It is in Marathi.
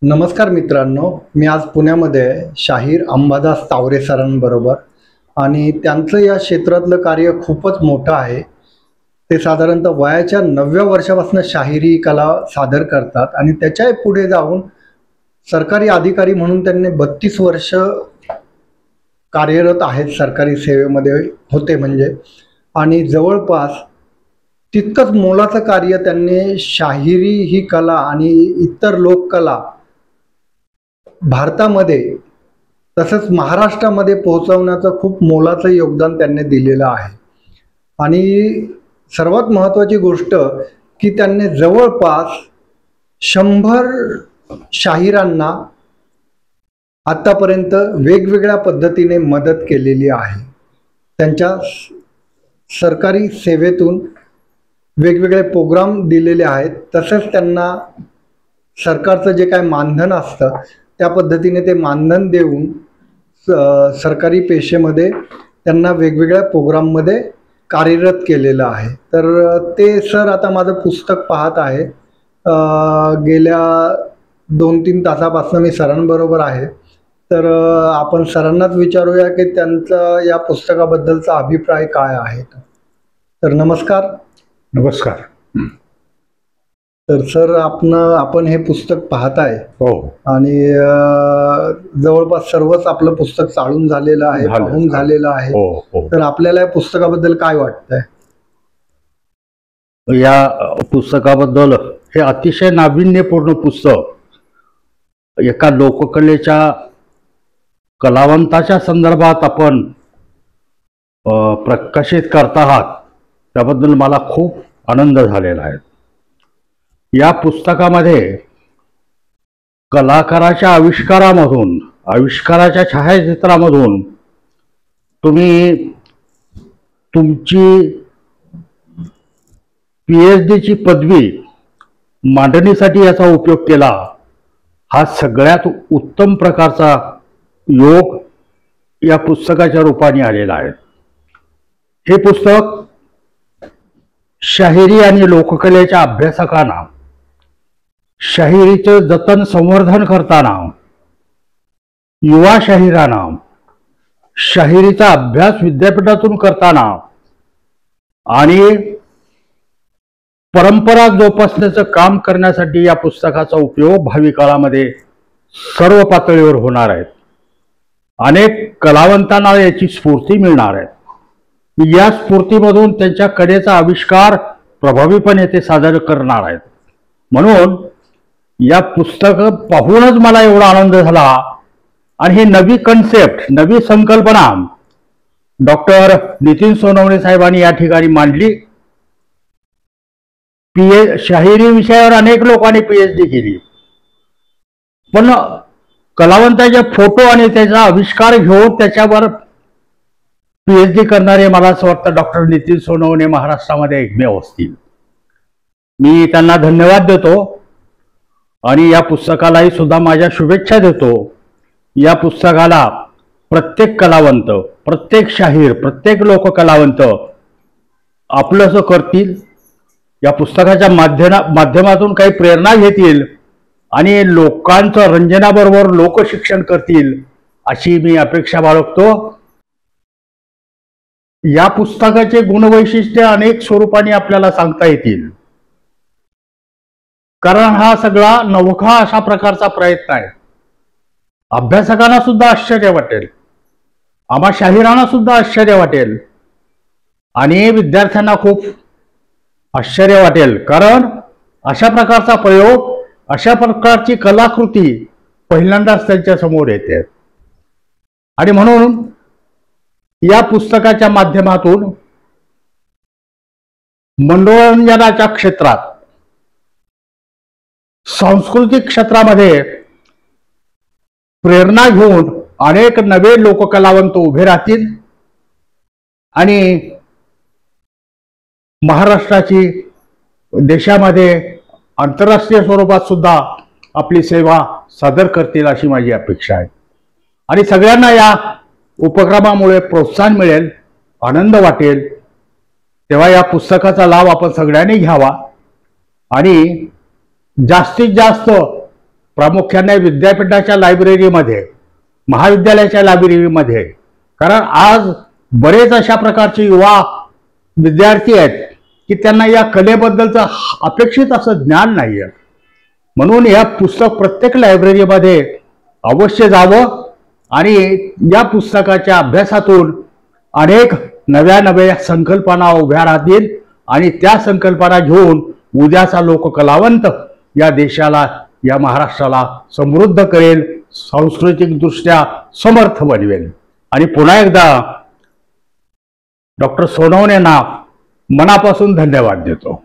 नमस्कार मित्रांनो, मी आज पुण्यामध्ये शाहीर अंबादास तावरे सरांबरोबर आणि त्यांचं या क्षेत्रातलं कार्य खूपच मोठं आहे। ते साधारणतः वयाच्या 9व्या वर्षापासून शाहिरी कला सादर करतात आणि त्याच्या पुढे जाऊन सरकारी अधिकारी म्हणून त्यांनी 32 वर्ष कार्यरत आहेत, सरकारी सेवेमध्ये होते म्हणजे। आणि जवळपास तितकंच मोलाचं कार्य त्यांनी शाहिरी ही कला आणि इतर लोककला भारतामध्ये तसंच महाराष्ट्रामध्ये पोहोचवण्याचं खूप मोलाचं योगदान त्यांनी दिलेलं आहे। आणि सर्वात महत्त्वाची गोष्ट की त्यांनी जवळपास 100 शाहिरांना आतापर्यंत वेगवेगळ्या पद्धतीने मदत केलेली आहे। त्यांच्या सरकारी सेवेतून वेगवेगळे प्रोग्राम दिलेले आहेत, तसंच त्यांना सरकारचं जे काय मानधन असतं त्या पद्धतीने ते मानधन देऊन सरकारी पेशेमध्ये त्यांना वेगवेगळ्या प्रोग्राममध्ये कार्यरत केलेलं आहे। तर ते सर आता माझं पुस्तक पाहत आहे। गेल्या 2-3 तासापासून मी सरांबरोबर आहे। तर आपण सरांनाच विचारूया की त्यांचा या पुस्तकाबद्दलचा अभिप्राय काय आहे। तर नमस्कार। नमस्कार। तर सर आपण हे पुस्तक पाहताय हो आणि जवळपास सर्वच आपलं पुस्तक चालून झालेलं आहे, पाहून झालेलं आहे। हो हो। तर आपल्याला या पुस्तकाबद्दल काय वाटतंय? या पुस्तकाबद्दल हे अतिशय नाविन्यपूर्ण पुस्तक एका लोककलेच्या कलावंताच्या संदर्भात आपण प्रकाशित करत आहात, त्याबद्दल मला खूप आनंद झालेला आहे। या पुस्तकामध्ये कलाकाराच्या आविष्कारामधून, आविष्काराच्या छायाचित्रामधून तुम्ही तुमची PhD पदवी मांडणीसाठी याचा उपयोग केला। हा सगळ्यात उत्तम प्रकारचा योग या पुस्तकाच्या रूपाने आलेला आहे। हे पुस्तक शाहिरी आणि लोककलेच्या अभ्यासकांना, शाहिरीचे जतन संवर्धन करताना, युवा शाहिरांना, शाहिरीचा अभ्यास विद्यापीठातून करताना आणि परंपरा जोपासण्याचं काम करण्यासाठी या पुस्तकाचा उपयोग भावी काळामध्ये सर्व पातळीवर होणार आहे। अनेक कलावंतांना याची स्फूर्ती मिळणार आहे। या स्फूर्तीमधून त्यांच्या कलेचा आविष्कार प्रभावीपणे ते सादर करणार आहेत। म्हणून या पुस्तक पाहूनच मला एवढा आनंद झाला। आणि ही नवी कन्सेप्ट, नवी संकल्पना डॉक्टर नितीन सोनवणे साहेबांनी या ठिकाणी मांडली। शाहिरी विषयावर अनेक लोकांनी PhD केली, पण कलावंताचे फोटो आणि त्याचा आविष्कार घेऊन त्याच्यावर PhD करणारे मला असं वाटतं डॉक्टर नितीन सोनवणे महाराष्ट्रामध्ये एकमेव असतील। मी त्यांना धन्यवाद देतो आणि या पुस्तकालाही सुद्धा माझ्या शुभेच्छा देतो। या पुस्तकाला प्रत्येक कलावंत, प्रत्येक शाहीर, प्रत्येक लोककलावंत आपलंसं करतील, या पुस्तकाच्या माध्यमातून काही प्रेरणा घेतील आणि लोकांचं रंजनाबरोबर लोकशिक्षण करतील अशी मी अपेक्षा बाळगतो। या पुस्तकाचे गुणवैशिष्ट्य अनेक स्वरूपाने आपल्याला सांगता येतील, कारण हा सगळा नवखा अशा प्रकारचा प्रयत्न आहे। अभ्यासकांना सुद्धा आश्चर्य वाटेल, आम्हा शाहिरांना सुद्धा आश्चर्य वाटेल आणि विद्यार्थ्यांना खूप आश्चर्य वाटेल, कारण अशा प्रकारचा प्रयोग, अशा प्रकारची कलाकृती पहिल्यांदाच त्यांच्या समोर येते। आणि म्हणून या पुस्तकाच्या माध्यमातून मनोरंजनाच्या क्षेत्रात, सांस्कृतिक क्षेत्रामध्ये प्रेरणा घेऊन अनेक नवे लोककलावंत उभे राहतील आणि महाराष्ट्राची देशामध्ये आंतरराष्ट्रीय स्वरूपात सुद्धा आपली सेवा सादर करतील अशी माझी अपेक्षा आहे। आणि सगळ्यांना या उपक्रमामुळे प्रोत्साहन मिळेल, आनंद वाटेल। तेव्हा या पुस्तकाचा लाभ आपण सगळ्यांनी घ्यावा आणि जास्तीत जास्त प्रामुख्याने विद्यापीठाच्या लायब्ररीमध्ये, महाविद्यालयाच्या लायब्ररीमध्ये, कारण आज बरेच अशा प्रकारचे युवा विद्यार्थी आहेत की त्यांना या कलेबद्दलचं अपेक्षित असं ज्ञान नाही आहे. म्हणून या पुस्तक प्रत्येक लायब्ररीमध्ये अवश्य जावं आणि या पुस्तकाच्या अभ्यासातून अनेक नव्या संकल्पना उभ्या राहतील आणि त्या संकल्पना घेऊन उद्याचा लोककलावंत या देशाला, या महाराष्ट्राला समृद्ध करेल, सांस्कृतिकदृष्ट्या समर्थ बनवेल. आणि पुन्हा एकदा डॉक्टर सोनवणेंना मनापासून धन्यवाद देतो.